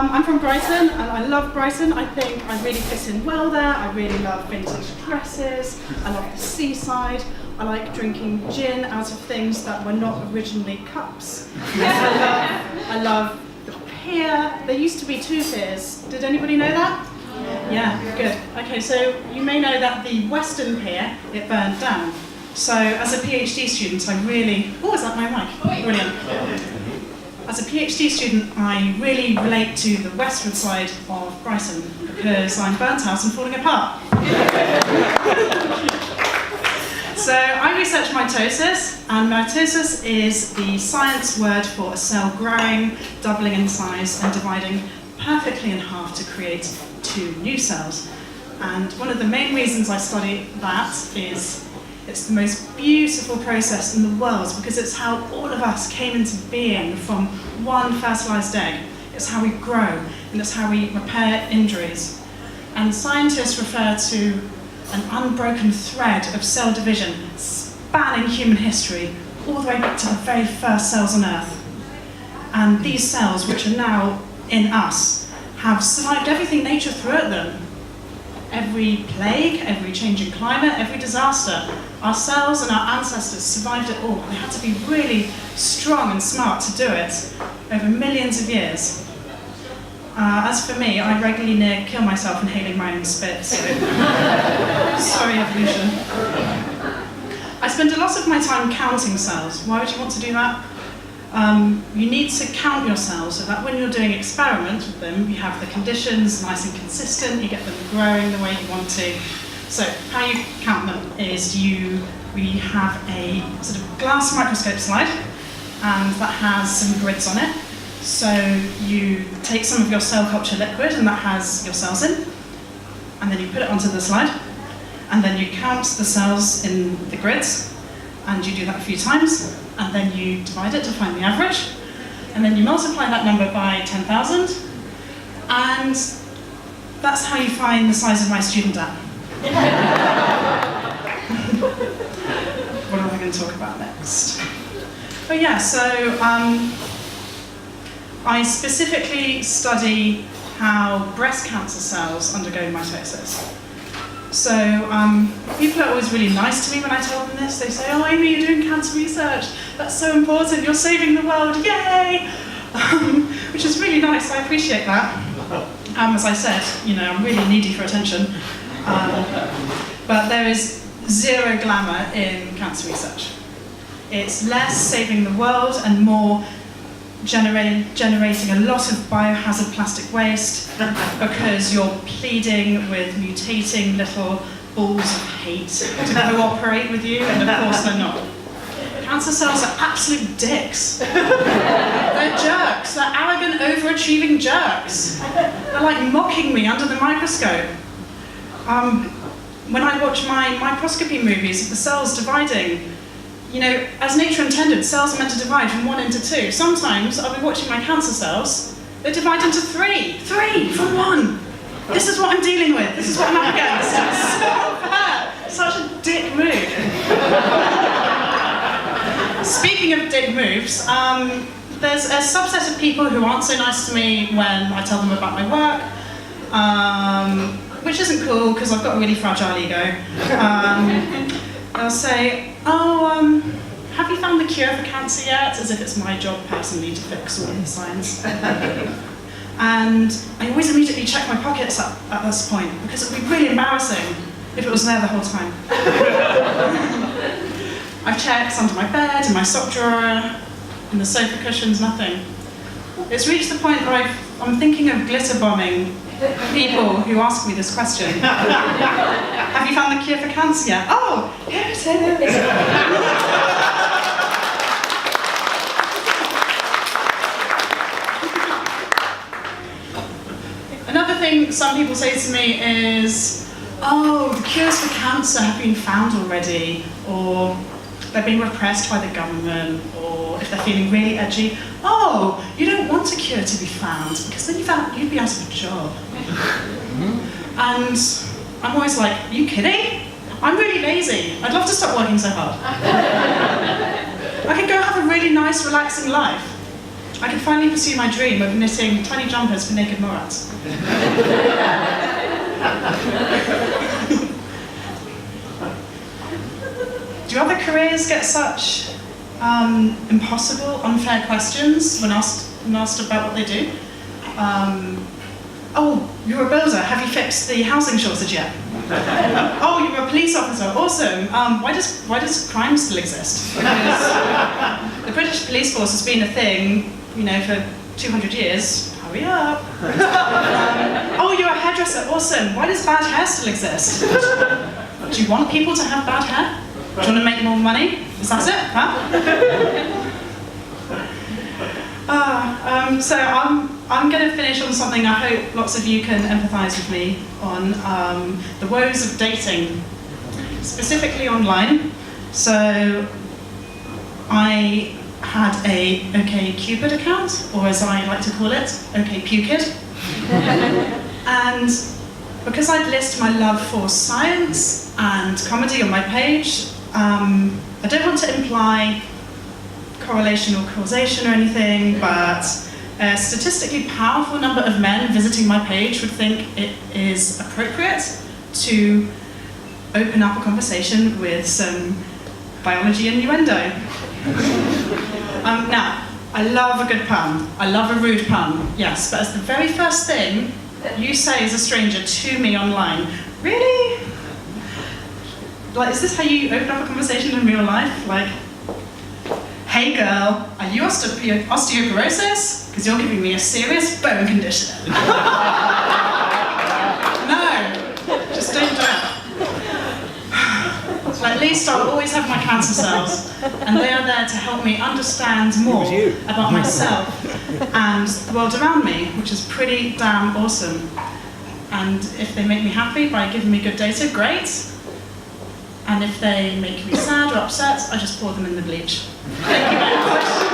I'm from Brighton, and I love Brighton. I think I really fit in well there. I really love vintage dresses. I love the seaside. I like drinking gin out of things that were not originally cups. I love the pier. There used to be 2 piers. Did anybody know that? Yeah, good. Okay, so you may know that the Western pier, it burned down. So as a PhD student, I really... Oh, is that my mic? Brilliant. As a PhD student, I really relate to the western side of Brighton because I'm burnt out and falling apart. So I research mitosis, and mitosis is the science word for a cell growing, doubling in size, and dividing perfectly in half to create 2 new cells. And one of the main reasons I study that is it's the most beautiful process in the world because it's how all of us came into being from one fertilized egg. It's how we grow, and it's how we repair injuries. And scientists refer to an unbroken thread of cell division spanning human history all the way back to the very first cells on Earth. And these cells, which are now in us, have survived everything nature threw at them. Every plague, every change in climate, every disaster. Our cells and our ancestors survived it all. They had to be really strong and smart to do it over millions of years. As for me, I regularly near kill myself inhaling my own spit, so sorry evolution. I spend a lot of my time counting cells. Why would you want to do that? You need to count your cells so that when you're doing experiments with them, you have the conditions nice and consistent, you get them growing the way you want to. So how you count them is we have a sort of glass microscope slide, and that has some grids on it. So you take some of your cell culture liquid, and that has your cells in, and then you put it onto the slide, and then you count the cells in the grids, and you do that a few times, and then you divide it to find the average, and then you multiply that number by 10,000, and that's how you find the size of my student app. What am I going to talk about next? Oh yeah, so I specifically study how breast cancer cells undergo mitosis. So people are always really nice to me when I tell them this. They say, "Oh, Aimee, you're doing cancer research. That's so important. You're saving the world. Yay!" Which is really nice. I appreciate that. As I said, I'm really needy for attention. But there is zero glamour in cancer research. It's less saving the world and more generating a lot of biohazard plastic waste because you're pleading with mutating little balls of hate to cooperate with you, and of course they're not. Cancer cells are absolute dicks. They're jerks. They're arrogant, overachieving jerks. They're like mocking me under the microscope. When I watch my microscopy movies of the cells dividing, as nature intended, cells are meant to divide from 1 into 2. Sometimes I'll be watching my cancer cells, they divide into 3. 3 from 1. This is what I'm dealing with. This is what I'm up against. It's so bad. Such a dick move. Speaking of dick moves, there's a subset of people who aren't so nice to me when I tell them about my work, which isn't cool because I've got a really fragile ego. They'll say, "Oh, have you found the cure for cancer yet?" As if it's my job personally to fix all of the science. And I always immediately check my pockets at this point because it would be really embarrassing if it was there the whole time. I've checked under my bed, in my sock drawer, in the sofa cushions, nothing. It's reached the point where I'm thinking of glitter bombing people who ask me this question. Have you found the cure for cancer yet? Oh, here it is. Another thing some people say to me is, "Oh, the cures for cancer have been found already," or they're being repressed by the government, or if they're feeling really edgy, "Oh, you don't want a cure to be found because then you'd be out of a job." And I'm always like, "Are you kidding? I'm really lazy. I'd love to stop working so hard. I could go have a really nice, relaxing life." I can finally pursue my dream of knitting tiny jumpers for naked morons. Do other careers get such impossible, unfair questions when asked about what they do? Oh, you're a builder. Have you fixed the housing shortage yet? Oh, you're a police officer. Awesome. Why does crime still exist? Because the British police force has been a thing, for 200 years. Hurry up. Oh, you're a hairdresser. Awesome. Why does bad hair still exist? Do you want people to have bad hair? Do you want to make more money? Is that it? Huh? So I'm going to finish on something I hope lots of you can empathise with me on, the woes of dating, specifically online. So I had a OkCupid account, or as I like to call it, OkPukid. And because I'd list my love for science and comedy on my page, I don't want to imply correlation or causation or anything, but a statistically powerful number of men visiting my page would think it is appropriate to open up a conversation with some biology innuendo. Now, I love a good pun. I love a rude pun, yes, but as the very first thing you say as a stranger to me online, really? Like, is this how you open up a conversation in real life? Like, hey girl, are you osteoporosis? Because you're giving me a serious bone condition. No, just don't do it. At least I'll always have my cancer cells, and they are there to help me understand more about myself and the world around me, which is pretty damn awesome. And if they make me happy by giving me good data, great. And if they make me sad or upset, I just pour them in the bleach. Thank you very much.